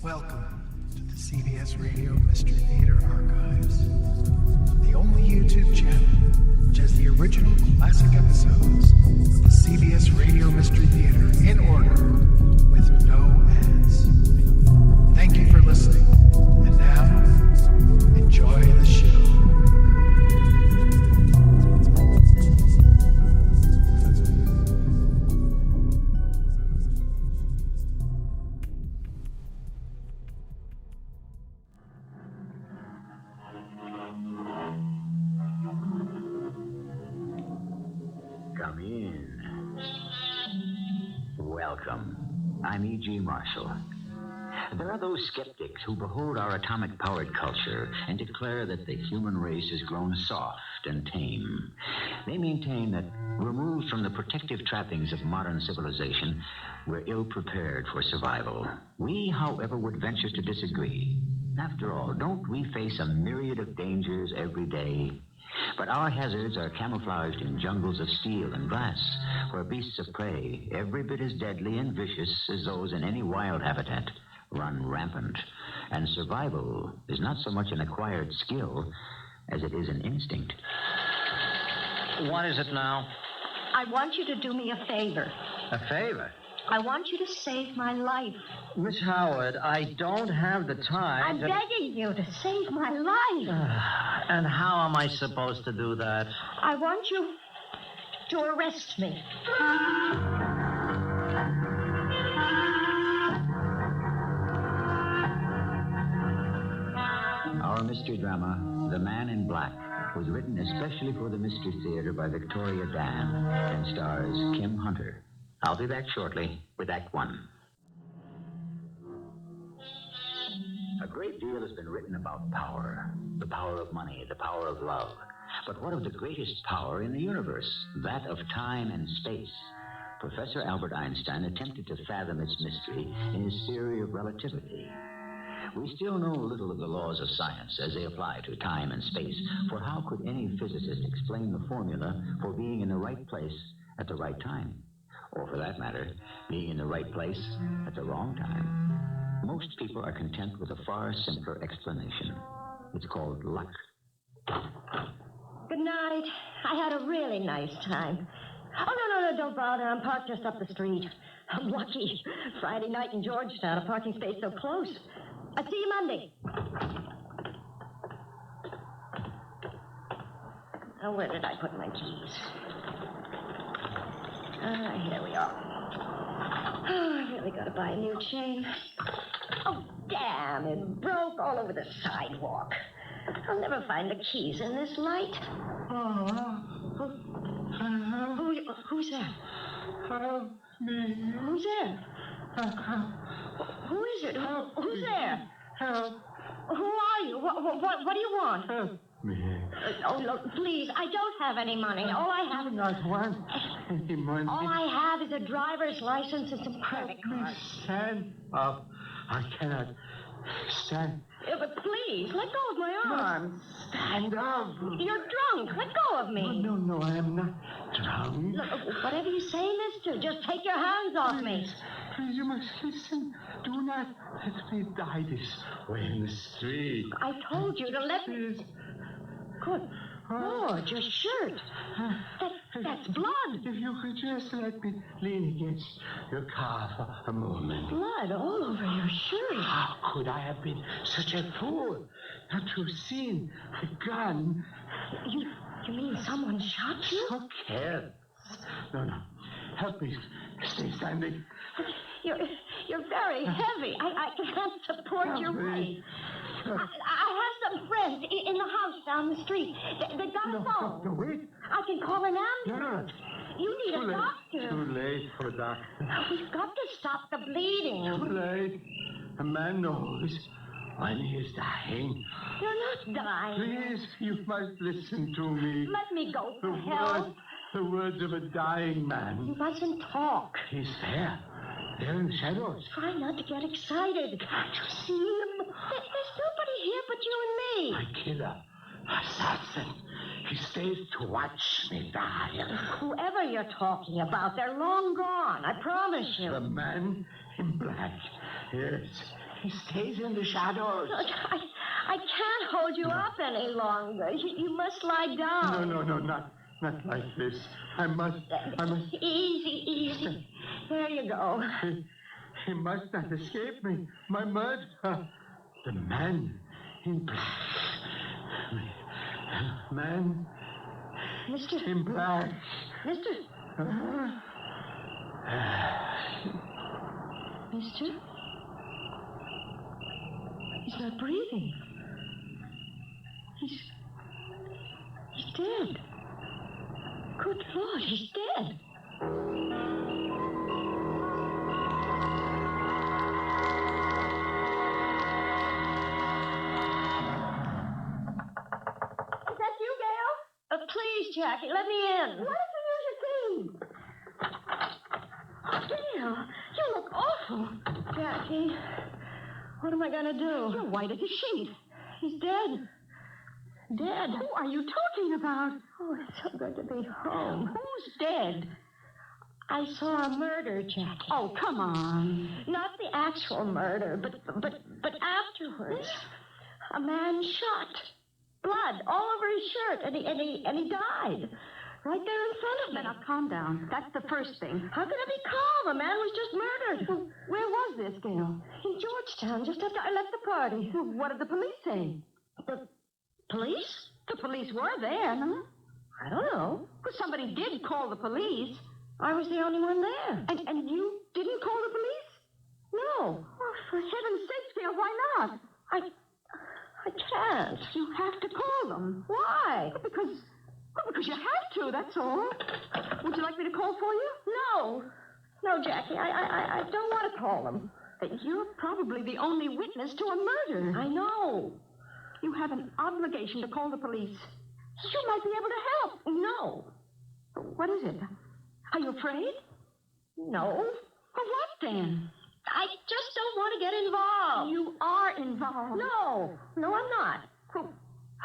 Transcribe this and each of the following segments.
Welcome to the CBS Radio Mystery Theater Archives, the only YouTube channel which has the original classic episodes of the CBS Radio Mystery Theater in order with no ads. Thank you for listening, and now, enjoy the show. Come in. Welcome. I'm E.G. Marshall. There are those skeptics who behold our atomic-powered culture and declare that the human race has grown soft and tame. They maintain that, removed from the protective trappings of modern civilization, we're ill-prepared for survival. We, however, would venture to disagree. After all, don't we face a myriad of dangers every day? But our hazards are camouflaged in jungles of steel and glass, where beasts of prey, every bit as deadly and vicious as those in any wild habitat, run rampant. And survival is not so much an acquired skill as it is an instinct. What is it now? I want you to do me a favor. A favor? I want you to save my life. Miss Howard, I don't have the time I'm begging you to save my life. And how am I supposed to do that? I want you to arrest me. Our mystery drama, The Man in Black, was written especially for the Mystery Theater by Victoria Dann and stars Kim Hunter. I'll be back shortly with Act One. A great deal has been written about power. The power of money, the power of love. But what of the greatest power in the universe? That of time and space. Professor Albert Einstein attempted to fathom its mystery in his theory of relativity. We still know little of the laws of science as they apply to time and space, for how could any physicist explain the formula for being in the right place at the right time? Or, for that matter, being in the right place at the wrong time. Most people are content with a far simpler explanation. It's called luck. Good night. I had a really nice time. Oh, no, don't bother. I'm parked just up the street. I'm lucky. Friday night in Georgetown, a parking space so close. I'll see you Monday. Oh, where did I put my keys? Here we are. Oh, I really got to buy a new chain. Oh, damn, it broke all over the sidewalk. I'll never find the keys in this light. Who's there? Help me. Who's there? Who is it? Who's there? Help Who are you? What do you want? me. Oh, look, please, I don't have any money. All I have I not want any money. All I have is a driver's license and some credit cards. Stand up. I cannot stand. Yeah, but please, let go of my arms. Stand up. You're drunk. Let go of me. No, I am not drunk. Look, whatever you say, mister, just take your hands off me. Please, you must listen. Do not let me die this way in the street. I told you to let me... Please. Good Lord, your shirt. That's blood. If you could just let me lean against your car for a moment. Blood all over your shirt. How could I have been such a fool not to have seen the gun? You mean someone shot you? So careless. No. Help me stay standing. You're very heavy. I can't support your weight. I have some friends in the house down the street. They got a phone. No, wait. I can call an ambulance. No. You need a doctor. Too late for a doctor. We've got to stop the bleeding. Too late. A man knows when he is dying. You're not dying. Please, you must listen to me. Let me go for help. The words of a dying man. You mustn't talk. He's there. There in the shadows. Try not to get excited. Can't you see him? There's nobody here but you and me. My killer. Assassin. He stays to watch me die. Whoever you're talking about, they're long gone. I promise you. The man in black. Yes. stays in the shadows. Look, I can't hold you up any longer. You must lie down. No, not like this. I must. Easy. There you go. He must not escape me. My murderer. The man in black. Man Mister. in black. Mister. Mister? He's not breathing. He's dead. Good Lord, he's dead. Is that you, Gail? Please, Jackie, let me in. Why don't you use your key? Gail, you look awful. Jackie, what am I going to do? You're white as a sheet. He's dead. Dead? Who are you talking about? Oh, it's so good to be home. Who's dead? I saw a murder, Jackie. Oh, come on. Not the actual murder, but afterwards. A man shot. Blood all over his shirt, and he died. Right there in front of me. Now, calm down. That's the first thing. How can I be calm? A man was just murdered. Well, where was this, Gail? In Georgetown, just after I left the party. Well, what did the police say? The police? The police were there, huh? I don't know. Well, somebody did call the police. I was the only one there. And you didn't call the police? No. Oh, for heaven's sake, Gail, why not? I can't. You have to call them. Why? Because you have to, that's all. Would you like me to call for you? No, Jackie, I don't want to call them. You're probably the only witness to a murder. I know. You have an obligation to call the police. You might be able to help. No. What is it? Are you afraid? No. Well, what then? I just don't want to get involved. You are involved. No, I'm not. Well,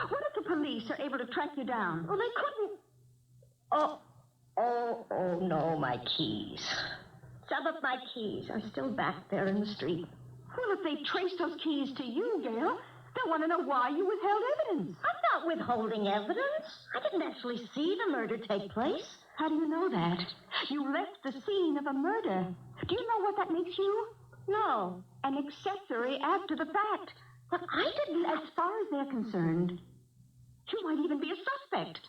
what if the police are able to track you down? Well, they couldn't. Oh, no, my keys. Some of my keys are still back there in the street. Well, if they trace those keys to you, Gail, they'll want to know why you withheld evidence. I'm not withholding evidence. I didn't actually see the murder take place. How do you know that? You left the scene of a murder. Do you know what that makes you? No. An accessory after the fact. But I didn't. As far as they're concerned, you might even be a suspect.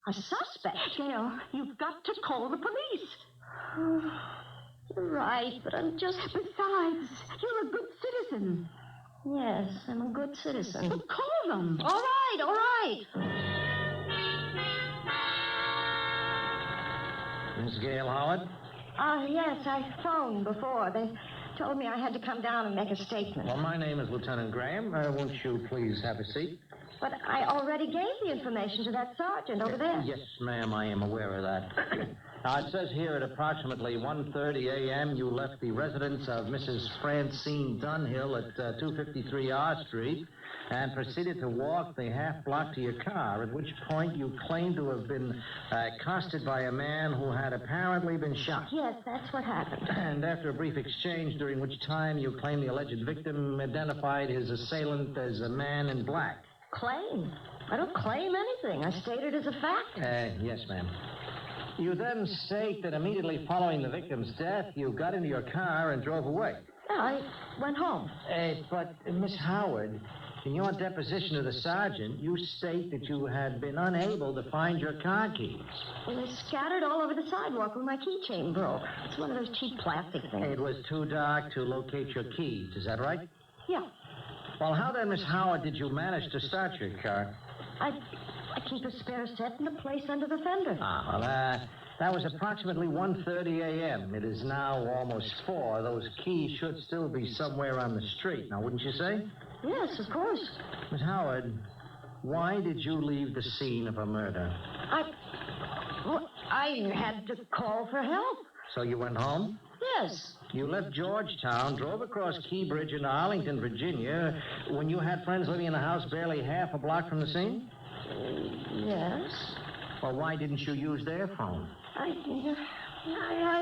A suspect? Gail, you've got to call the police. You're right, but I'm just... Besides, you're a good citizen. Yes, I'm a good citizen. But call them. All right. Miss Gail Howard? Yes, I phoned before. They told me I had to come down and make a statement. Well, my name is Lieutenant Graham. Won't you please have a seat? But I already gave the information to that sergeant over there. Yes, ma'am, I am aware of that. Now, it says here at approximately 1:30 a.m. you left the residence of Mrs. Francine Dunhill at 253 R Street and proceeded to walk the half block to your car, at which point you claim to have been accosted by a man who had apparently been shot. Yes, that's what happened. And after a brief exchange, during which time you claim the alleged victim identified his assailant as a man in black. Claim? I don't claim anything. I state it as a fact. Yes, ma'am. You then state that immediately following the victim's death, you got into your car and drove away. Yeah, I went home. But, Miss Howard, in your deposition to the sergeant, you state that you had been unable to find your car keys. Well, they're scattered all over the sidewalk where my keychain broke. It's one of those cheap plastic things. It was too dark to locate your keys. Is that right? Yeah. Well, how then, Miss Howard, did you manage to start your car? I keep a spare set in a place under the fender. That was approximately 1:30 a.m. It is now almost 4. Those keys should still be somewhere on the street. Now, wouldn't you say? Yes, of course. Miss Howard, why did you leave the scene of a murder? I had to call for help. So you went home? Yes. You left Georgetown, drove across Key Bridge into Arlington, Virginia, when you had friends living in a house barely half a block from the scene? Yes. Well, why didn't you use their phone? I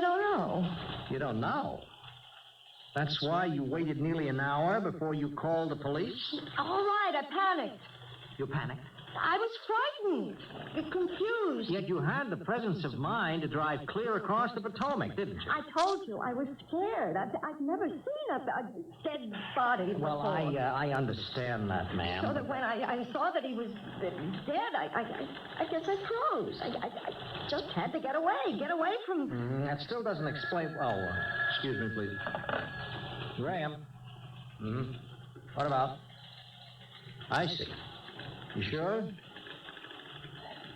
don't know. You don't know? That's why you waited nearly an hour before you called the police? All right, I panicked. You panicked? I was frightened, confused. Yet you had the presence of mind to drive clear across the Potomac, didn't you? I told you I was scared. I've never seen a dead body before. Well, I understand that, ma'am. So that when I saw that he was dead, I guess I froze. I just had to get away from... That still doesn't explain... Oh, excuse me, please. Graham. What about? I see. You sure?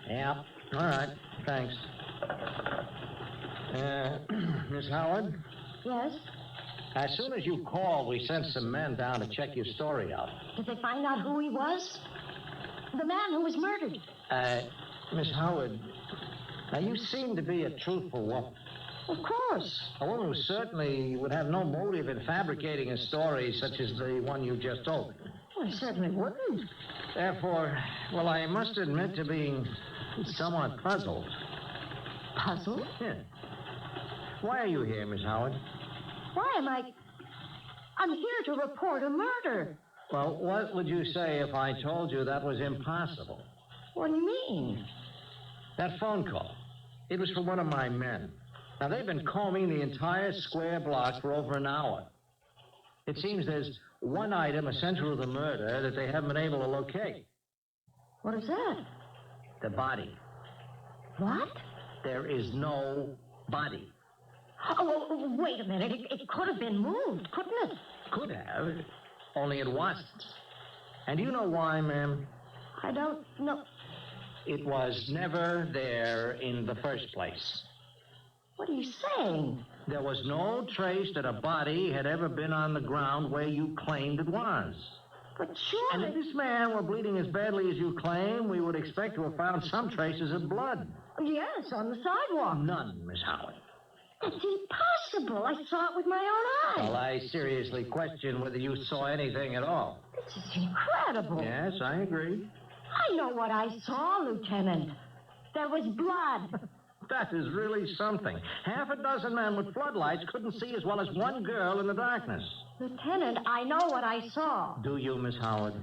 Yeah. All right. Thanks. Miss Howard? Yes? As soon as you called, we sent some men down to check your story out. Did they find out who he was? The man who was murdered. Miss Howard, now you seem to be a truthful woman. Of course. A woman who certainly would have no motive in fabricating a story such as the one you just told. Well, I certainly wouldn't. Therefore, well, I must admit to being somewhat puzzled. Puzzled? Yeah. Why are you here, Miss Howard? Why am I... I'm here to report a murder. Well, what would you say if I told you that was impossible? What do you mean? That phone call. It was from one of my men. Now, they've been combing the entire square block for over an hour. It seems there's one item essential to the murder that they haven't been able to locate. What is that? The body. What? There is no body. Oh, well, wait a minute. It could have been moved, couldn't it? Could have, only it wasn't. And do you know why, ma'am? I don't know. It was never there in the first place. What are you saying? There was no trace that a body had ever been on the ground where you claimed it was. But And surely... if this man were bleeding as badly as you claim, we would expect to have found some traces of blood. Yes, on the sidewalk. None, Miss Howard. That's impossible. I saw it with my own eyes. Well, I seriously question whether you saw anything at all. This is incredible. Yes, I agree. I know what I saw, Lieutenant. There was blood. That is really something. Half a dozen men with floodlights couldn't see as well as one girl in the darkness. Lieutenant, I know what I saw. Do you, Miss Howard?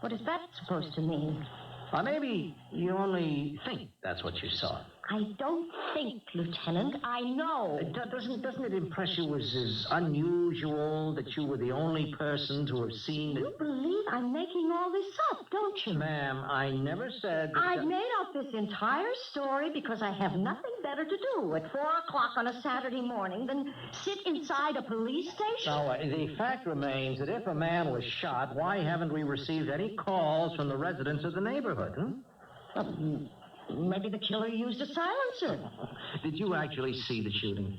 What is that supposed to mean? Or maybe you only think that's what you saw. I don't think, Lieutenant. I know. Doesn't it impress you as unusual that you were the only person to have seen it? You believe I'm making all this up, don't you? Ma'am, I never said that... I've made up this entire story because I have nothing better to do at 4 o'clock on a Saturday morning than sit inside a police station. Now, the fact remains that if a man was shot, why haven't we received any calls from the residents of the neighborhood, Maybe the killer used a silencer. Did you actually see the shooting?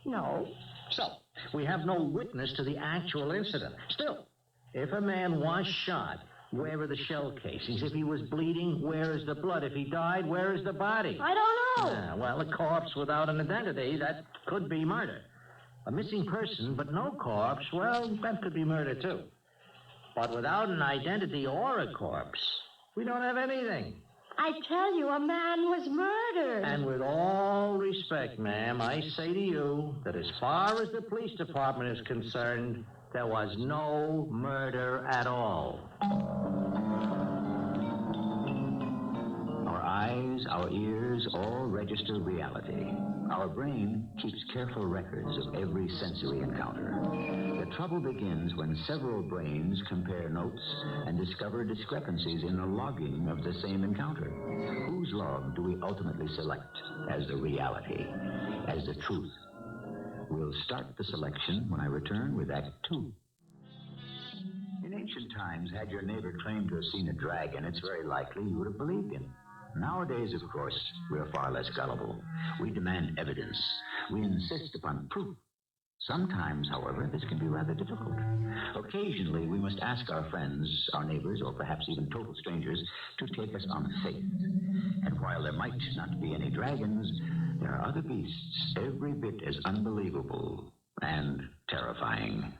No. So, we have no witness to the actual incident. Still, if a man was shot, where are the shell casings? If he was bleeding, where is the blood? If he died, where is the body? I don't know. Well, a corpse without an identity, that could be murder. A missing person, but no corpse, well, that could be murder, too. But without an identity or a corpse, we don't have anything. I tell you, a man was murdered. And with all respect, ma'am, I say to you that as far as the police department is concerned, there was no murder at all. Our eyes, our ears, all register reality. Our brain keeps careful records of every sensory encounter. The trouble begins when several brains compare notes and discover discrepancies in the logging of the same encounter. Whose log do we ultimately select as the reality, as the truth? We'll start the selection when I return with Act 2. In ancient times, had your neighbor claimed to have seen a dragon, it's very likely you would have believed him. Nowadays, of course, we're far less gullible. We demand evidence. We insist upon proof. Sometimes, however, this can be rather difficult. Occasionally, we must ask our friends, our neighbors, or perhaps even total strangers, to take us on faith. And while there might not be any dragons, there are other beasts every bit as unbelievable and terrifying.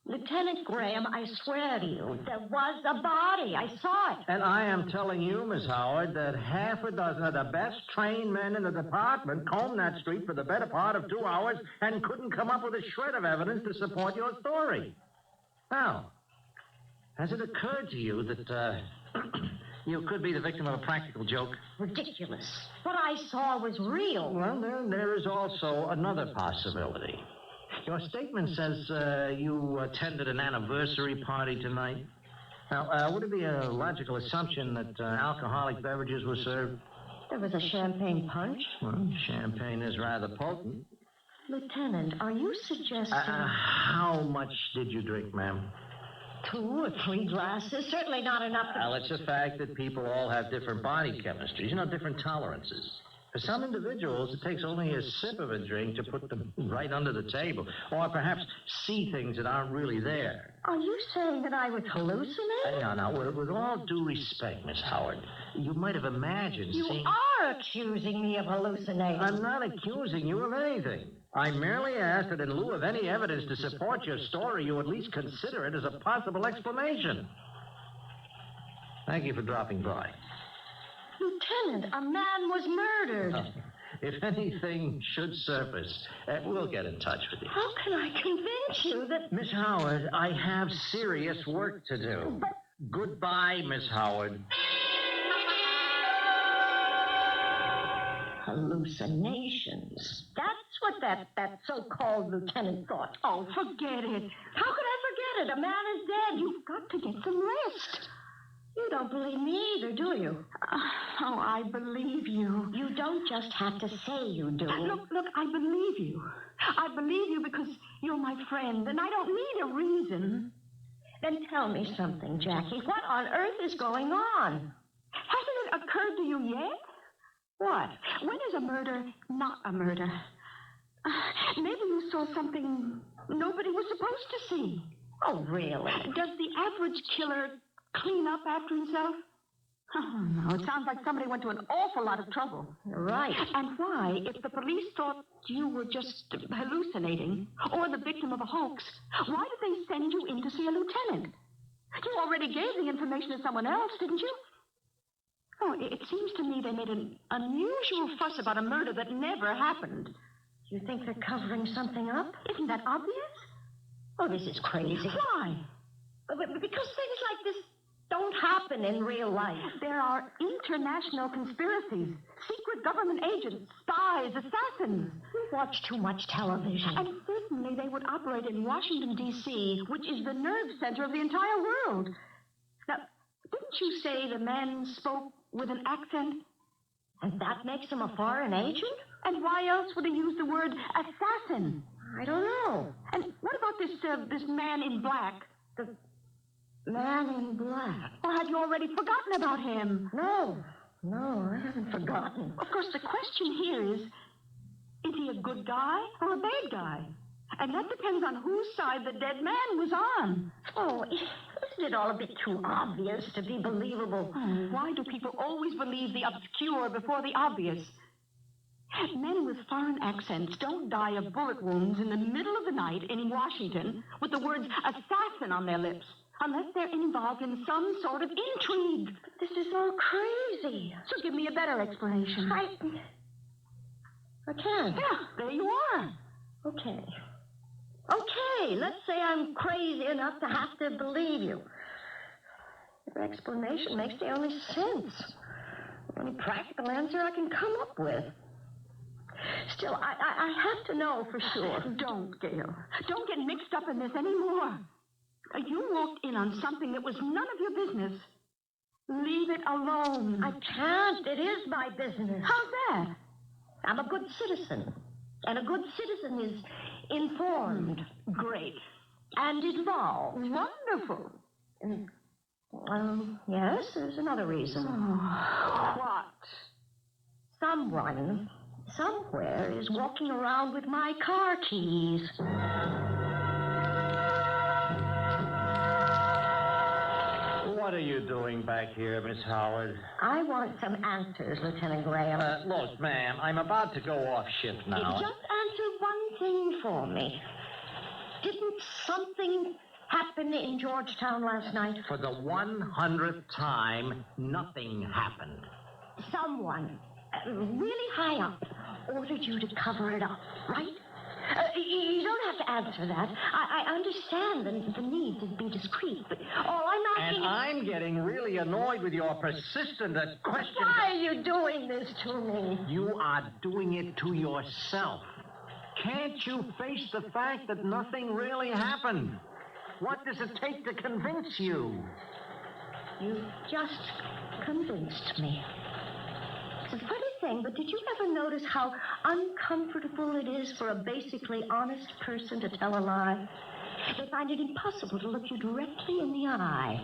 Lieutenant Graham, I swear to you, there was a body. I saw it. And I am telling you, Miss Howard, that half a dozen of the best trained men in the department combed that street for the better part of 2 hours and couldn't come up with a shred of evidence to support your story. Now, has it occurred to you that you could be the victim of a practical joke? Ridiculous. What I saw was real. Well, there is also another possibility. Your statement says you attended an anniversary party tonight. Now, would it be a logical assumption that alcoholic beverages were served? There was a champagne punch. Well, champagne is rather potent. Lieutenant, are you suggesting... How much did you drink, ma'am? 2 or 3 glasses? Certainly not enough to... Well, it's a fact that people all have different body chemistries, different tolerances. For some individuals, it takes only a sip of a drink to put them right under the table, or perhaps see things that aren't really there. Are you saying that I was hallucinating? No. With all due respect, Miss Howard, you might have imagined You seeing... are accusing me of hallucinating. I'm not accusing you of anything. I merely asked that in lieu of any evidence to support your story, you at least consider it as a possible explanation. Thank you for dropping by. Lieutenant, a man was murdered. If anything should surface, we'll get in touch with you. How can I convince you that... Miss Howard, I have serious work to do. But... Goodbye, Miss Howard. Hallucinations. That's what that so-called lieutenant thought. Oh, forget it. How could I forget it? A man is dead. You've got to get some rest. You don't believe me either, do you? Oh, I believe you. You don't just have to say you do. Look, I believe you. I believe you because you're my friend, and I don't need a reason. Then tell me something, Jackie. What on earth is going on? Hasn't it occurred to you yet? What? When is a murder not a murder? Maybe you saw something nobody was supposed to see. Oh, really? Does the average killer clean up after himself? Oh, no. It sounds like somebody went to an awful lot of trouble. Right. And why, if the police thought you were just hallucinating or the victim of a hoax, why did they send you in to see a lieutenant? You already gave the information to someone else, didn't you? Oh, it seems to me they made an unusual fuss about a murder that never happened. You think they're covering something up? Isn't that obvious? Oh, this is crazy. Why? Because things like this don't happen in real life. There are international conspiracies, secret government agents, spies, assassins. You watch too much television. And certainly they would operate in Washington, D.C., which is the nerve center of the entire world. Now, didn't you say the man spoke with an accent? And that makes him a foreign agent? And why else would he use the word assassin? I don't know. And what about this man in black? The man in black. Or have you already forgotten about him? No, I haven't forgotten. Of course, the question here is he a good guy or a bad guy? And that depends on whose side the dead man was on. Oh, isn't it all a bit too obvious to be believable? Oh, why do people always believe the obscure before the obvious? Men with foreign accents don't die of bullet wounds in the middle of the night in Washington with the words assassin on their lips, unless they're involved in some sort of intrigue. But this is all crazy. So give me a better explanation. I can't. Yeah, there you are. Okay, let's say I'm crazy enough to have to believe you. Your explanation makes the only sense. The only practical answer I can come up with. Still, I have to know for sure. Don't, Gail. Don't get mixed up in this anymore. You walked in on something that was none of your business. Leave it alone. I can't. It is my business. How's that? I'm a good citizen. And a good citizen is informed. Great. And involved. Wonderful. And, yes, there's another reason. Oh, what? Someone, somewhere, is walking around with my car keys. What are you doing back here, Miss Howard? I want some answers, Lieutenant Graham. Look, ma'am, I'm about to go off shift now. Just answer one thing for me. Didn't something happen in Georgetown last night? For the 100th time, nothing happened. Someone really high up ordered you to cover it up, right? You don't have to answer that. I understand the need to be discreet, but all I'm asking And I'm getting really annoyed with your persistent questions. Why are you doing this to me? You are doing it to yourself. Can't you face the fact that nothing really happened? What does it take to convince you? You just convinced me. It's a funny thing, but did you ever notice how uncomfortable it is for a basically honest person to tell a lie? They find it impossible to look you directly in the eye.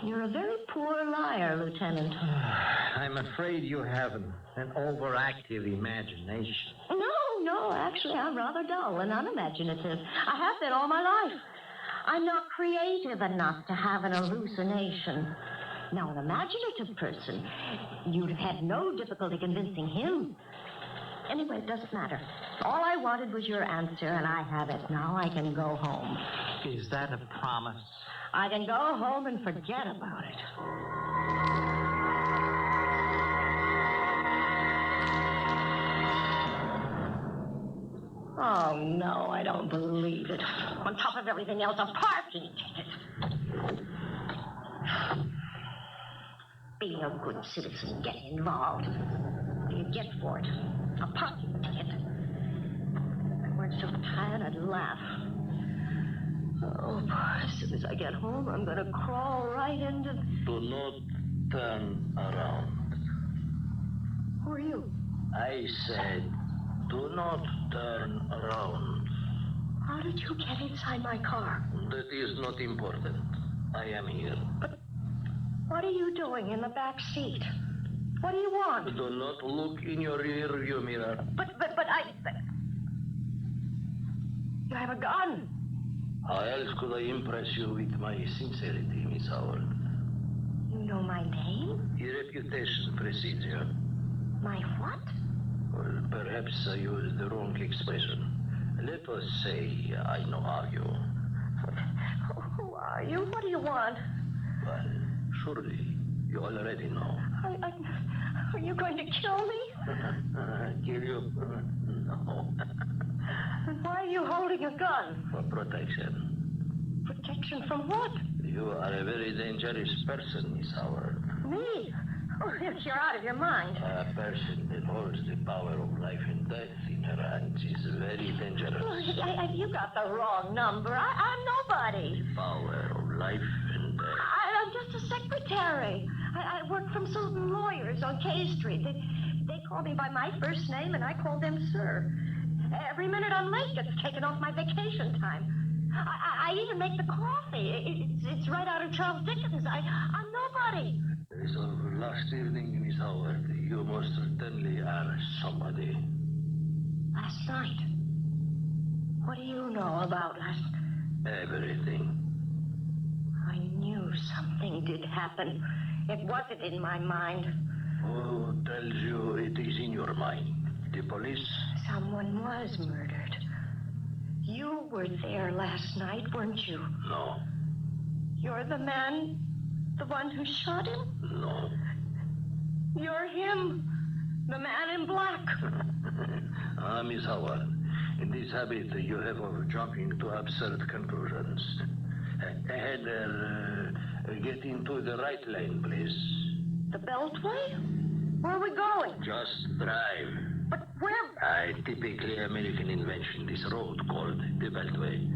You're a very poor liar, Lieutenant. I'm afraid you have an overactive imagination. No, actually, I'm rather dull and unimaginative. I have been all my life. I'm not creative enough to have an hallucination. Now, an imaginative person, you'd have had no difficulty convincing him. Anyway, it doesn't matter. All I wanted was your answer, and I have it. Now I can go home. Is that a promise? I can go home and forget about it. Oh, no, I don't believe it. On top of everything else, a parking ticket. Being a good citizen, get involved. What do you get for it? A parking ticket. If I weren't so tired, I'd laugh. Oh, as soon as I get home, I'm going to crawl right into... Do not turn around. Who are you? I said, do not turn around. How did you get inside my car? That is not important. I am here. But what are you doing in the back seat? What do you want? Do not look in your rear view mirror. But you have a gun. How else could I impress you with my sincerity, Miss Howard? You know my name? Your reputation precedes you. My what? Well, perhaps I used the wrong expression. Let us say I know how you. Who are you? What do you want? Well, surely you already know. Are you going to kill me? Kill you? No. Then why are you holding a gun? For protection. Protection from what? You are a very dangerous person, Miss Howard. Me? Oh, you're out of your mind. A person that holds the power of life and death in her hands is very dangerous. Oh, you got the wrong number. I'm nobody. The power of life and death. I'm just a secretary. I work from certain lawyers on K Street. They call me by my first name, and I call them sir. Every minute I'm late gets taken off my vacation time. I even make the coffee. It's right out of Charles Dickens. I'm nobody. As of last evening, Miss Howard, you most certainly are somebody. Last night? What do you know about last night? Everything. I knew something did happen. It wasn't in my mind. Who tells you it is in your mind? The police? Someone was murdered. You were there last night, weren't you? No. You're the man, the one who shot him? No. You're him, the man in black. Miss Howard, in this habit you have of jumping to absurd conclusions. Heather, get into the right lane, please. The Beltway? Where are we going? Just drive. But where? A typically American invention, this road called the Beltway.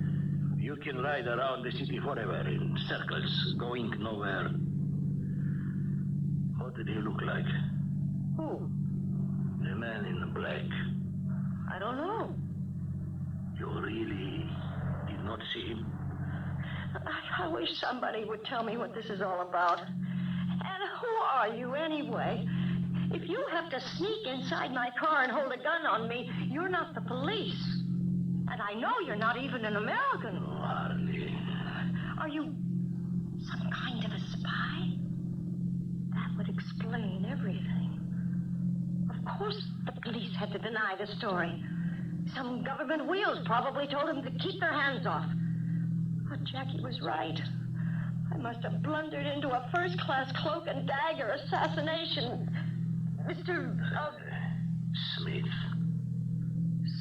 You can ride around the city forever in circles, going nowhere. What did he look like? Who? The man in black. I don't know. You really did not see him? I wish somebody would tell me what this is all about. And who are you, anyway? If you have to sneak inside my car and hold a gun on me, you're not the police. And I know you're not even an American. Oh, hardly. Are you some kind of a spy? That would explain everything. Of course the police had to deny the story. Some government wheels probably told them to keep their hands off. Oh, Jackie was right. I must have blundered into a first-class cloak and dagger assassination. Mr. Smith.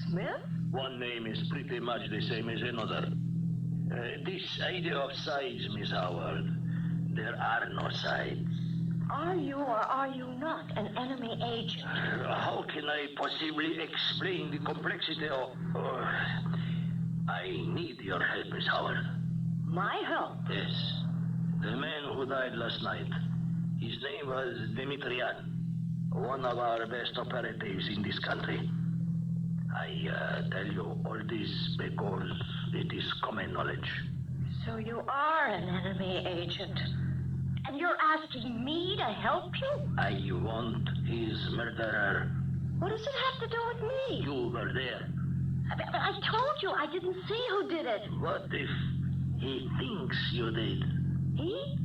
Smith? One name is pretty much the same as another. This idea of sides, Miss Howard. There are no sides. Are you or are you not an enemy agent? How can I possibly explain the complexity of... I need your help, Miss Howard. My help? Yes. The man who died last night. His name was Dimitrian. One of our best operatives in this country. I tell you all this because it is common knowledge. So you are an enemy agent. And you're asking me to help you? I want his murderer. What does it have to do with me? You were there. But I told you I didn't see who did it. What if he thinks you did? He?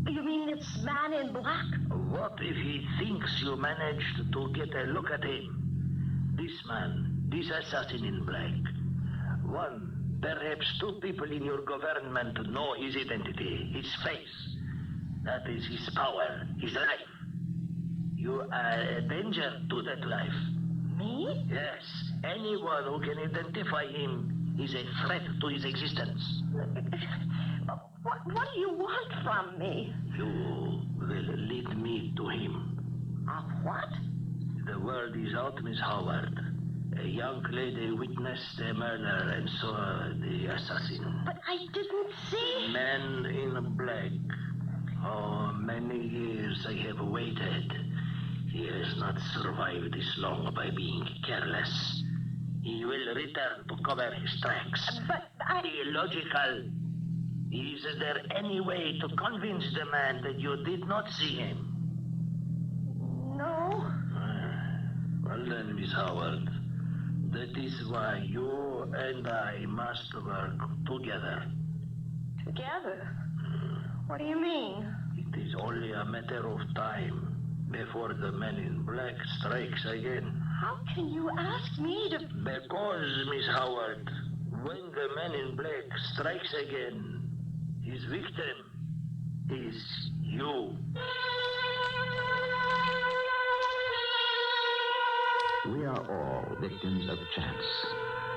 You mean this man in black? What if he thinks you managed to get a look at him? This man, this assassin in black. One, perhaps two people in your government know his identity, his face. That is his power, his life. You are a danger to that life. Me? Yes, anyone who can identify him is a threat to his existence. What do you want from me? You will lead me to him. What? The word is out, Miss Howard. A young lady witnessed a murder and saw the assassin. But I didn't see. Man in black. Oh, many years I have waited. He has not survived this long by being careless. He will return to cover his tracks. But I... Illogical. Is there any way to convince the man that you did not see him? No. Well then, Miss Howard, that is why you and I must work together. Together? What do you mean? It is only a matter of time before the man in black strikes again. How can you ask me to... Because, Miss Howard, when the man in black strikes again, his victim is you. We are all victims of chance.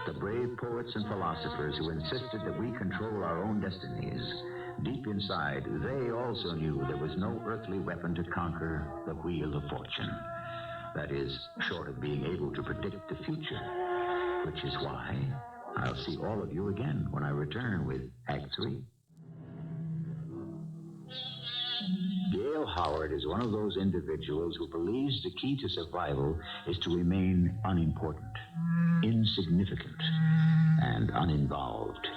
The brave poets and philosophers who insisted that we control our own destinies. Deep inside, they also knew there was no earthly weapon to conquer the wheel of fortune. That is, short of being able to predict the future. Which is why I'll see all of you again when I return with Act 3. Gail Howard is one of those individuals who believes the key to survival is to remain unimportant, insignificant, and uninvolved.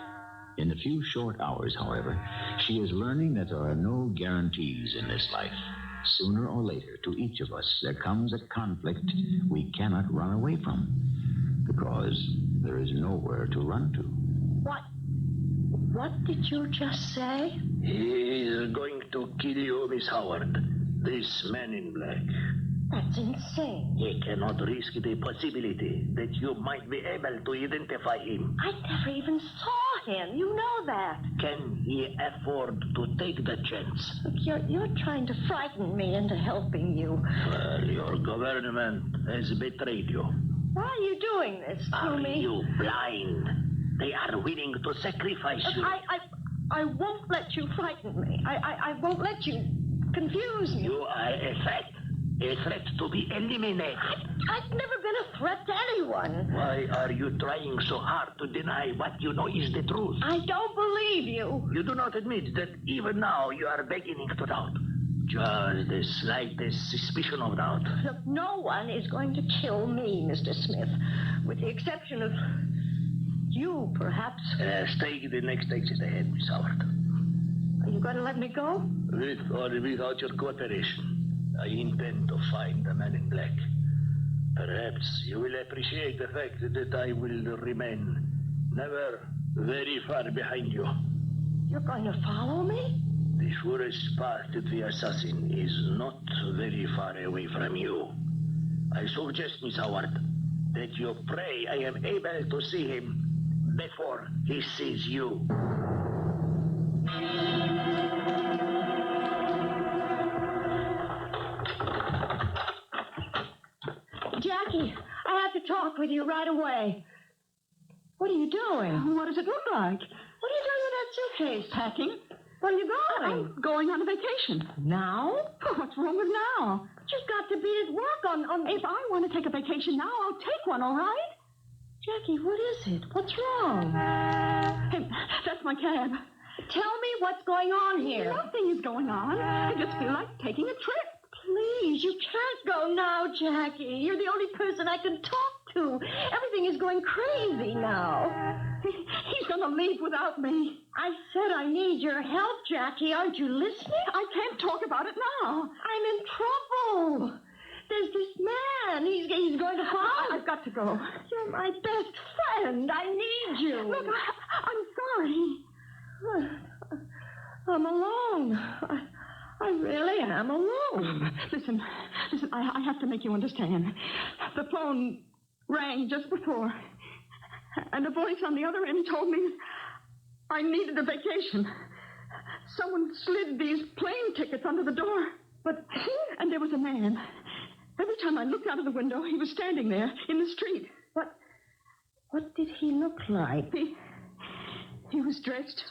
In a few short hours, however, she is learning that there are no guarantees in this life. Sooner or later, to each of us, there comes a conflict we cannot run away from, because there is nowhere to run to. What did you just say? He is going to kill you, Miss Howard. This man in black. That's insane. He cannot risk the possibility that you might be able to identify him. I never even saw him. You know that. Can he afford to take the chance? Look, you're trying to frighten me into helping you. Well, your government has betrayed you. Why are you doing this to Are me? you blind? They are willing to sacrifice you. I won't let you frighten me. I won't let you confuse me. You are a threat to be eliminated. I've never been a threat to anyone. Why are you trying so hard to deny what you know is the truth? I don't believe you. You do not admit that even now you are beginning to doubt. Just the slightest suspicion of doubt. Look, no one is going to kill me, Mr. Smith, with the exception of you, perhaps. Take the next exit ahead, Miss Howard. Are you going to let me go? With or without your cooperation, I intend to find the man in black. Perhaps you will appreciate the fact that I will remain never very far behind you. You're going to follow me? The surest path to the assassin is not very far away from you. I suggest, Miss Howard, that you pray I am able to see him before he sees you. Jackie, I have to talk with you right away. What are you doing? What does it look like? What are you doing with that suitcase? Packing. Where are you going? I'm going on a vacation. Now? Oh, what's wrong with now? But you've got to be at work on... If I want to take a vacation now, I'll take one, all right? Jackie, what is it? What's wrong? Hey, that's my cab. Tell me what's going on here. Nothing is going on. I just feel like taking a trip. Please, you can't go now, Jackie. You're the only person I can talk to. Everything is going crazy now. He's going to leave without me. I said I need your help, Jackie. Aren't you listening? I can't talk about it now. I'm in trouble. There's this man. He's going to follow. I've got to go. You're my best friend. I need you. Look, I'm sorry. I'm alone. I really am alone. Listen, I have to make you understand. The phone rang just before, and a voice on the other end told me I needed a vacation. Someone slid these plane tickets under the door. And there was a man. Every time I looked out of the window, he was standing there in the street. What did he look like? He was dressed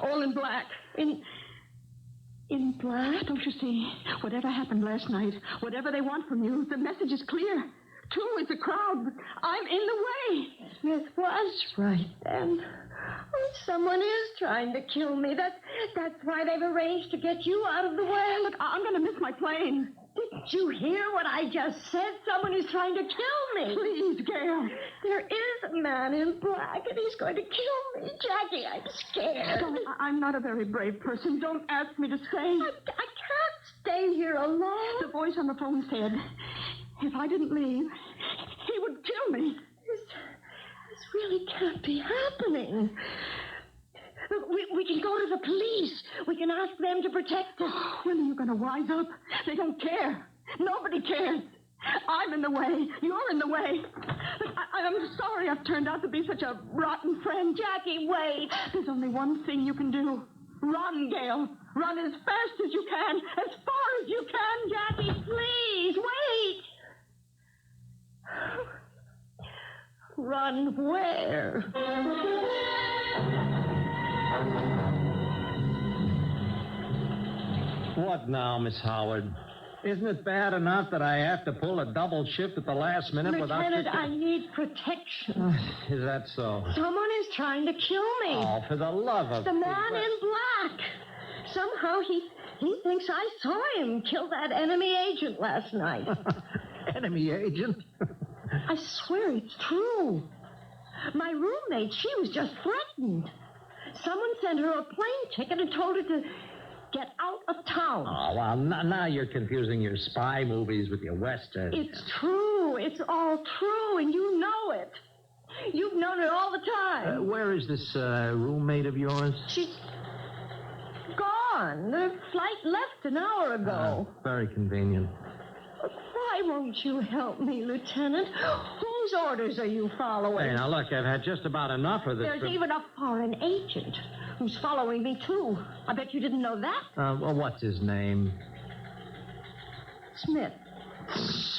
all in black. In black? Don't you see? Whatever happened last night, whatever they want from you, the message is clear. Two is a crowd, but I'm in the way. Smith was right then. Oh, someone is trying to kill me. That's why they've arranged to get you out of the way. Look, I'm going to miss my plane. Didn't you hear what I just said? Someone is trying to kill me. Please, Gail. There is a man in black, and he's going to kill me. Jackie, I'm scared. I'm not a very brave person. Don't ask me to stay. I can't stay here alone. The voice on the phone said if I didn't leave, he would kill me. This really can't be happening. Look, we can go to the police. We can ask them to protect us. When are you going to wise up? They don't care. Nobody cares. I'm in the way. You're in the way. But I'm sorry I've turned out to be such a rotten friend. Jackie, wait. There's only one thing you can do. Run, Gail. Run as fast as you can. As far as you can. Jackie, please, wait. Run where? What now, Miss Howard? Isn't it bad enough that I have to pull a double shift at the last minute Lieutenant, I need protection. Is that so? Someone is trying to kill me. Oh, for the love of... The man in black. Somehow he thinks I saw him kill that enemy agent last night. Enemy agent? I swear it's true. My roommate, she was just threatened. Someone sent her a plane ticket and told her to get out of town. Oh, well, now you're confusing your spy movies with your westerns. It's true. It's all true, and you know it. You've known it all the time. Where is this roommate of yours? She's gone. The flight left an hour ago. Very convenient. Why won't you help me, Lieutenant? Whose orders are you following? Hey, now, look, I've had just about enough of this. There's even a foreign agent who's following me, too. I bet you didn't know that. Well, what's his name? Smith.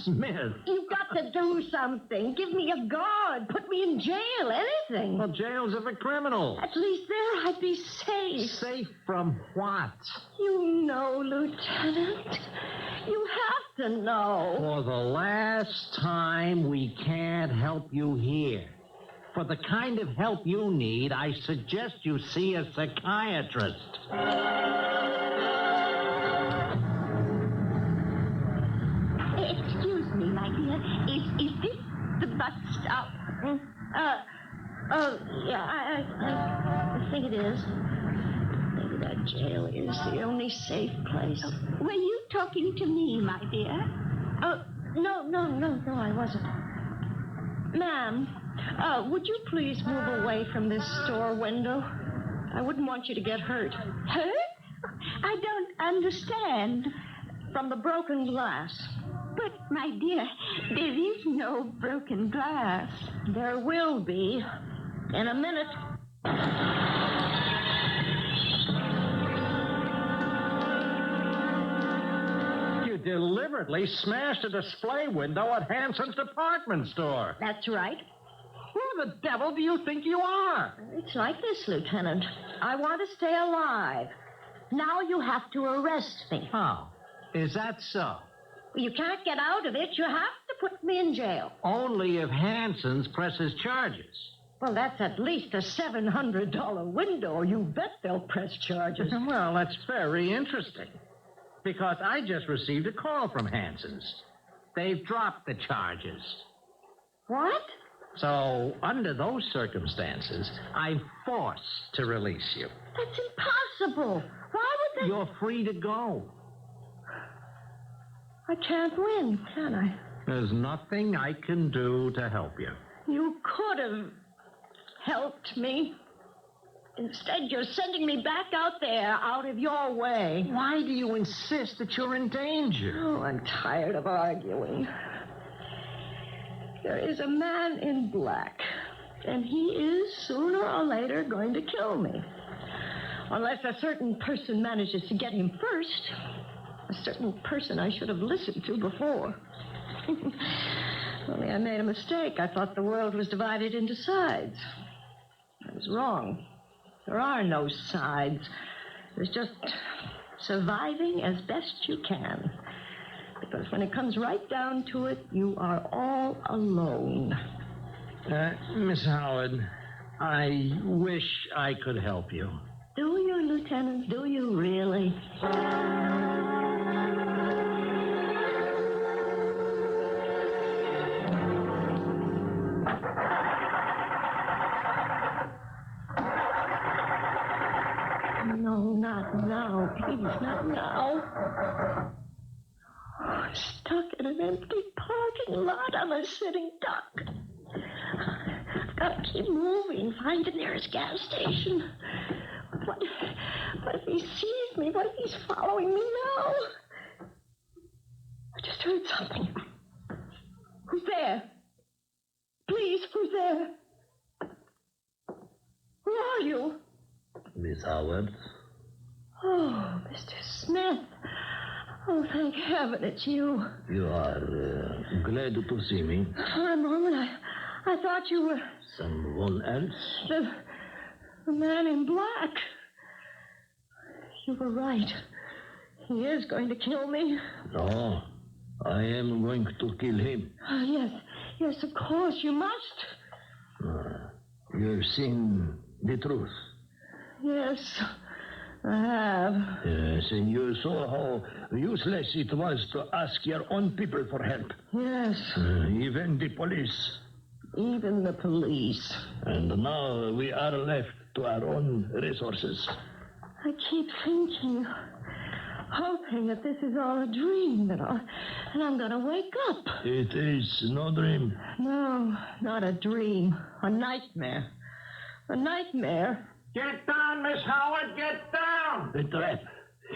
Smith? You've got to do something. Give me a guard. Put me in jail. Anything. Well, jail's of a criminal. At least there I'd be safe. Safe from what? You know, Lieutenant. You have to know. For the last time, we can't help you here. For the kind of help you need, I suggest you see a psychiatrist. Excuse me, my dear. Is this the bus stop? Yeah, I think it is. Maybe that jail is the only safe place. Were you talking to me, my dear? No, I wasn't. Ma'am, would you please move away from this store window? I wouldn't want you to get hurt. Hurt? I don't understand. From the broken glass. But, my dear, there is no broken glass. There will be. In a minute. You deliberately smashed a display window at Hanson's department store. That's right. Who the devil do you think you are? It's like this, Lieutenant. I want to stay alive. Now you have to arrest me. Oh, is that so? You can't get out of it. You have to put me in jail. Only if Hanson's presses charges. Well, that's at least a $700 window. You bet they'll press charges. Well, that's very interesting. Because I just received a call from Hanson's. They've dropped the charges. What? So, under those circumstances, I'm forced to release you. That's impossible. Why would they... You're free to go. I can't win, can I? There's nothing I can do to help you. You could have helped me. Instead, you're sending me back out there, out of your way. Why do you insist that you're in danger? Oh, I'm tired of arguing. There is a man in black, and he is, sooner or later, going to kill me. Unless a certain person manages to get him first. A certain person I should have listened to before. Only I made a mistake. I thought the world was divided into sides. I was wrong. There are no sides. There's just surviving as best you can. Because when it comes right down to it, you are all alone. Miss Howard, I wish I could help you. Do you, Lieutenant? Do you really? No, not now. Please, not now. Oh, I'm stuck in an empty parking lot. I'm a sitting duck. I've got to keep moving, find the nearest gas station. What if he sees me? What if he's following me now? I just heard something. Who's there? Please, who's there? Who are you? Miss Howard? Oh, Mr. Smith. Oh, thank heaven it's you. You are glad to see me. For a moment, I thought you were... Someone else? The man in black. You were right. He is going to kill me. No, I am going to kill him. Yes, of course, you must. You've seen the truth. Yes, I have. Yes, and you saw how useless it was to ask your own people for help. Yes. Even the police. Even the police. And now we are left to our own resources. I keep thinking, hoping that this is all a dream, and I'm going to wake up. It is no dream. No, not a dream. A nightmare. A nightmare. Get down, Miss Howard, get down! A trap.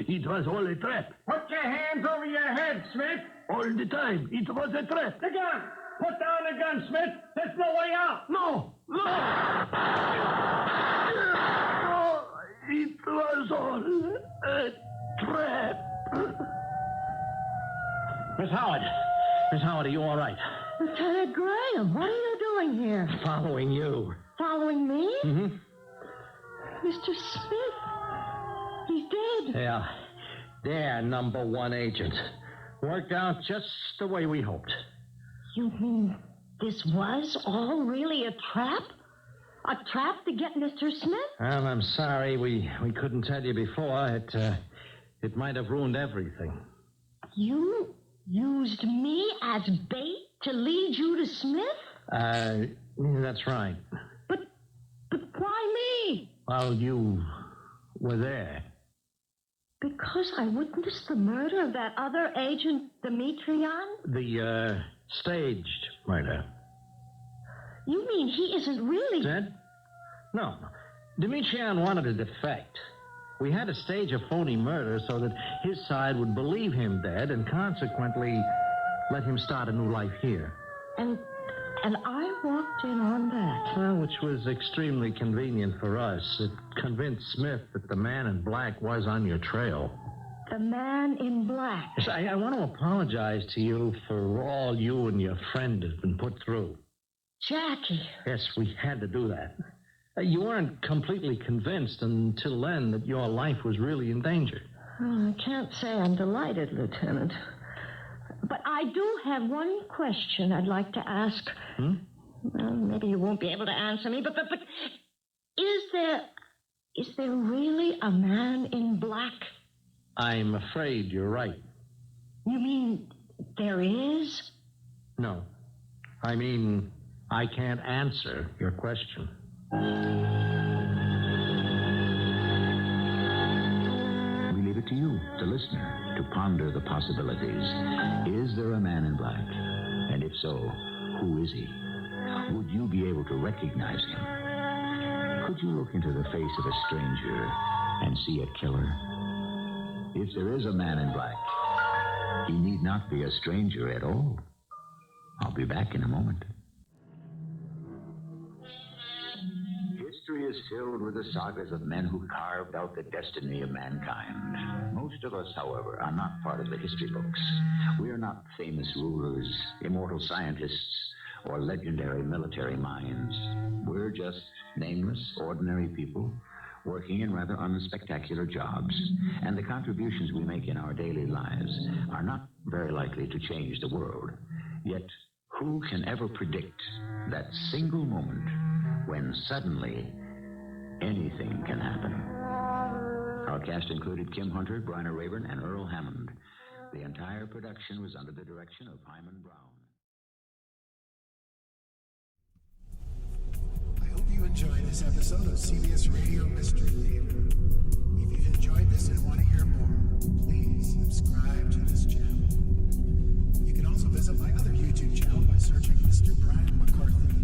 It was all a trap. Put your hands over your head, Smith. All the time. It was a trap. The gun! Put down the gun, Smith. There's no way out. No. It was all a trap. Miss Howard, are you all right? Lieutenant Graham, what are you doing here? Following you. Following me? Mm-hmm. Mr. Smith. He's dead. Yeah. They're number one agent. Worked out just the way we hoped. You mean this was all really a trap? A trap to get Mr. Smith? Well, I'm sorry we couldn't tell you before. It might have ruined everything. You used me as bait to lead you to Smith? That's right. But why me? Well, you were there. Because I witnessed the murder of that other agent, Demetrian? The, staged murder. You mean he isn't really... Dead? No. Demetrian wanted to defect. We had to stage a phony murder so that his side would believe him dead and consequently let him start a new life here. And I walked in on that. Well, which was extremely convenient for us. It convinced Smith that the man in black was on your trail. The man in black. Yes, I want to apologize to you for all you and your friend have been put through. Jackie. Yes, we had to do that. You weren't completely convinced until then that your life was really in danger. Well, I can't say I'm delighted, Lieutenant. But I do have one question I'd like to ask. Well, maybe you won't be able to answer me, but is there really a man in black? I'm afraid you're right. You mean there is? No. I mean, I can't answer your question. We leave it to you, the listener, to ponder the possibilities. Is there a man in black? And if so, who is he? Would you be able to recognize him? Could you look into the face of a stranger and see a killer? If there is a man in black, he need not be a stranger at all. I'll be back in a moment. History is filled with the sagas of men who carved out the destiny of mankind. Most of us, however, are not part of the history books. We are not famous rulers, immortal scientists, or legendary military minds. We're just nameless, ordinary people working in rather unspectacular jobs. And the contributions we make in our daily lives are not very likely to change the world. Yet, who can ever predict that single moment when suddenly anything can happen? Our cast included Kim Hunter, Bryna, Raeburn, and Earl Hammond. The entire production was under the direction of Hammond Brown. I hope you enjoyed this episode of CBS Radio Mystery Theater. If you've enjoyed this and want to hear more, please subscribe to this channel. You can also visit my other YouTube channel by searching Mr. Brian McCarthy.